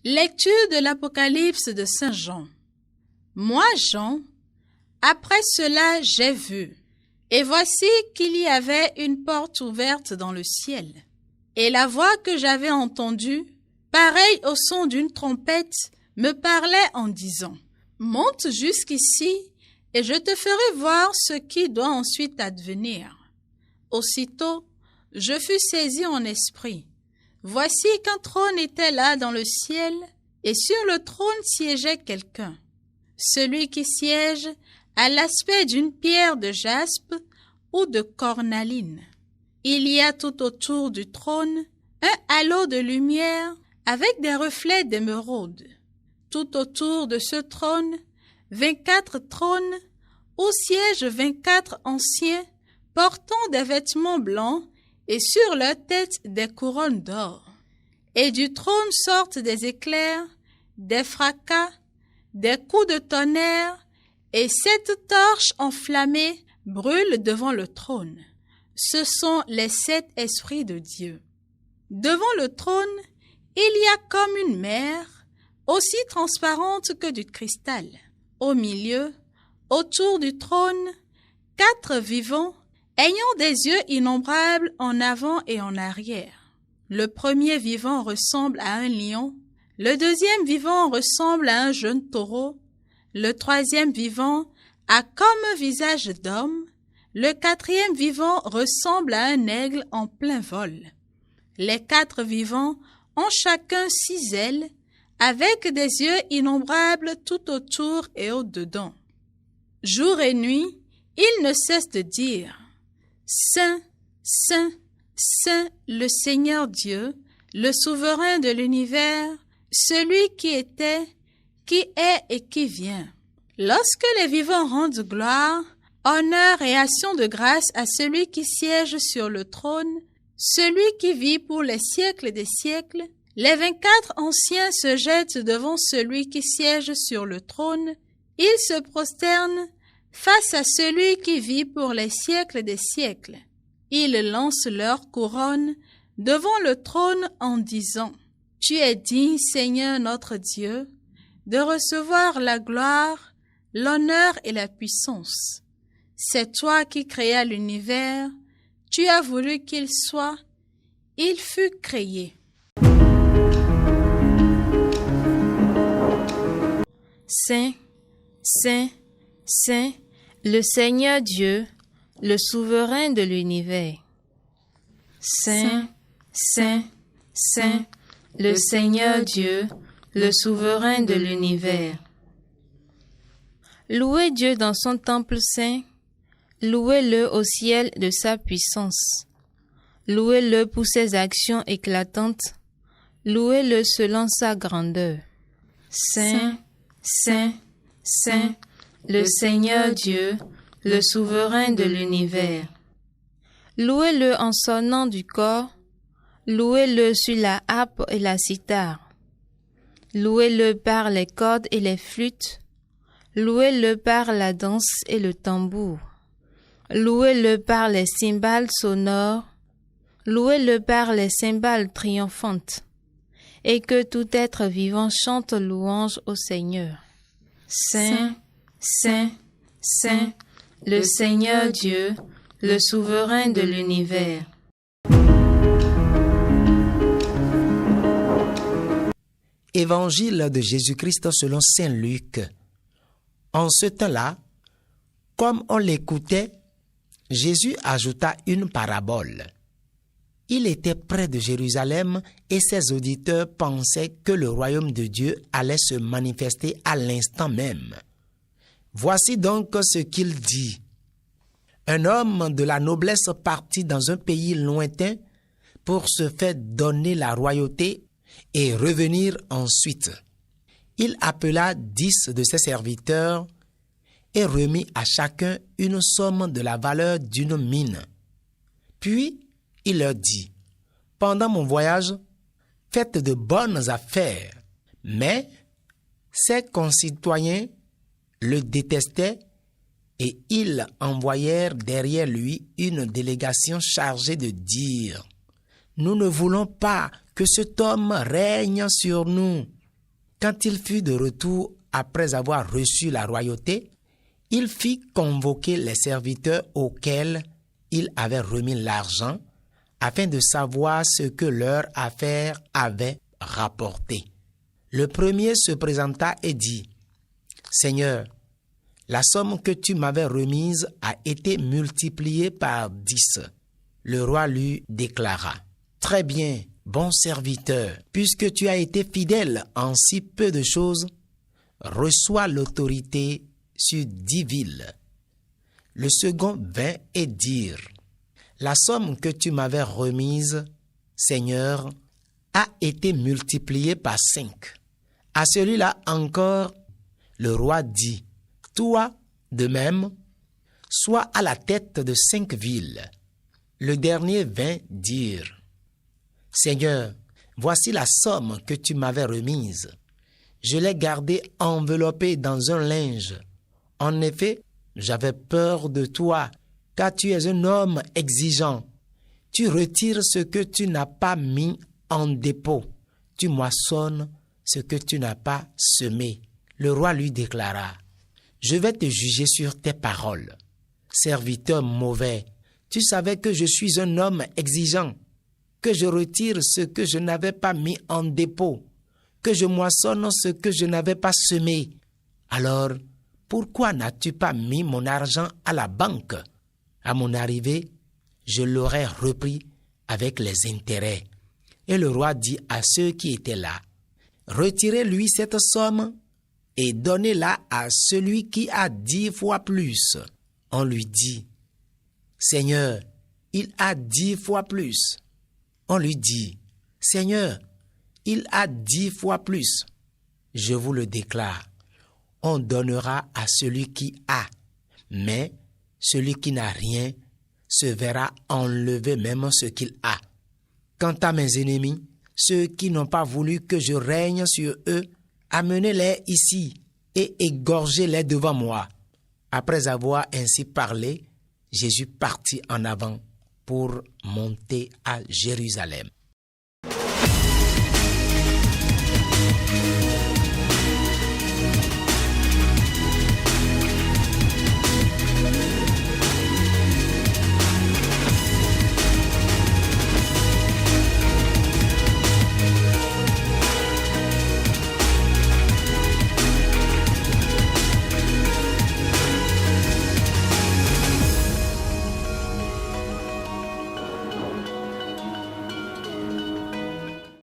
Lecture de l'Apocalypse de Saint Jean. Moi, Jean, après cela j'ai vu, et voici qu'il y avait une porte ouverte dans le ciel. Et la voix que j'avais entendue, pareille au son d'une trompette, me parlait en disant, « Monte jusqu'ici, et je te ferai voir ce qui doit ensuite advenir. » Aussitôt, je fus saisi en esprit. Voici qu'un trône était là dans le ciel, et sur le trône siégeait quelqu'un. Celui qui siège a l'aspect d'une pierre de jaspe ou de cornaline. Il y a tout autour du trône un halo de lumière avec des reflets d'émeraude. Tout autour de ce trône, 24 trônes où siègent 24 anciens portant des vêtements blancs et sur leur tête des couronnes d'or. Et du trône sortent des éclairs, des fracas, des coups de tonnerre, et 7 torches enflammées brûlent devant le trône. Ce sont les 7 esprits de Dieu. Devant le trône, il y a comme une mer, aussi transparente que du cristal. Au milieu, autour du trône, 4 vivants, ayant des yeux innombrables en avant et en arrière. Le premier vivant ressemble à un lion, le deuxième vivant ressemble à un jeune taureau, le troisième vivant a comme visage d'homme, le quatrième vivant ressemble à un aigle en plein vol. Les 4 vivants ont chacun 6 ailes, avec des yeux innombrables tout autour et au-dedans. Jour et nuit, ils ne cessent de dire « Saint, Saint, Saint, le Seigneur Dieu, le souverain de l'univers, celui qui était, qui est et qui vient. » Lorsque les vivants rendent gloire, honneur et action de grâce à celui qui siège sur le trône, celui qui vit pour les siècles des siècles, les 24 anciens se jettent devant celui qui siège sur le trône, ils se prosternent face à celui qui vit pour les siècles des siècles. Ils lancent leur couronne devant le trône en disant, « Tu es digne, Seigneur notre Dieu, de recevoir la gloire, l'honneur et la puissance. C'est toi qui créas l'univers, tu as voulu qu'il soit, il fut créé. » Saint, Saint, Saint, le Seigneur Dieu, le souverain de l'univers. Saint, Saint, Saint, le Seigneur Dieu, le souverain de l'univers. Louez Dieu dans son temple saint, louez-le au ciel de sa puissance. Louez-le pour ses actions éclatantes, louez-le selon sa grandeur. Saint, Saint, Saint, le Seigneur Dieu, le souverain de l'univers. Louez-le en sonnant du cor, louez-le sur la harpe et la cithare. Louez-le par les cordes et les flûtes, louez-le par la danse et le tambour. Louez-le par les cymbales sonores, louez-le par les cymbales triomphantes. Et que tout être vivant chante louange au Seigneur. Saint, Saint, Saint, le Seigneur Dieu, le souverain de l'univers. Évangile de Jésus-Christ selon saint Luc. En ce temps-là, comme on l'écoutait, Jésus ajouta une parabole. Il était près de Jérusalem et ses auditeurs pensaient que le royaume de Dieu allait se manifester à l'instant même. Voici donc ce qu'il dit. Un homme de la noblesse partit dans un pays lointain pour se faire donner la royauté et revenir ensuite. Il appela 10 de ses serviteurs et remit à chacun une somme de la valeur d'une mine. Puis, il leur dit, « Pendant mon voyage, faites de bonnes affaires. » Mais ses concitoyens le détestaient et ils envoyèrent derrière lui une délégation chargée de dire, « Nous ne voulons pas que cet homme règne sur nous. » Quand il fut de retour après avoir reçu la royauté, il fit convoquer les serviteurs auxquels il avait remis l'argent afin de savoir ce que leur affaire avait rapporté. Le premier se présenta et dit, « Seigneur, la somme que tu m'avais remise a été multipliée par 10. » Le roi lui déclara, « Très bien, bon serviteur, puisque tu as été fidèle en si peu de choses, reçois l'autorité sur 10 villes. » Le second vint et dit, « La somme que tu m'avais remise, Seigneur, a été multipliée par 5. » À celui-là encore, le roi dit, « Toi, de même, sois à la tête de 5 villes. » Le dernier vint dire, « Seigneur, voici la somme que tu m'avais remise. Je l'ai gardée enveloppée dans un linge. En effet, j'avais peur de toi, car tu es un homme exigeant. Tu retires ce que tu n'as pas mis en dépôt. Tu moissonnes ce que tu n'as pas semé. » Le roi lui déclara, « Je vais te juger sur tes paroles. Serviteur mauvais, tu savais que je suis un homme exigeant, que je retire ce que je n'avais pas mis en dépôt, que je moissonne ce que je n'avais pas semé. Alors, pourquoi n'as-tu pas mis mon argent à la banque? À mon arrivée, je l'aurais repris avec les intérêts. » Et le roi dit à ceux qui étaient là, « Retirez-lui cette somme et donnez-la à celui qui a 10 fois plus. » On lui dit, « Seigneur, il a 10 fois plus. » On lui dit, « Seigneur, il a 10 fois plus. » Je vous le déclare, on donnera à celui qui a, mais celui qui n'a rien se verra enlever même ce qu'il a. Quant à mes ennemis, ceux qui n'ont pas voulu que je règne sur eux, amenez-les ici et égorgez-les devant moi. » Après avoir ainsi parlé, Jésus partit en avant pour monter à Jérusalem.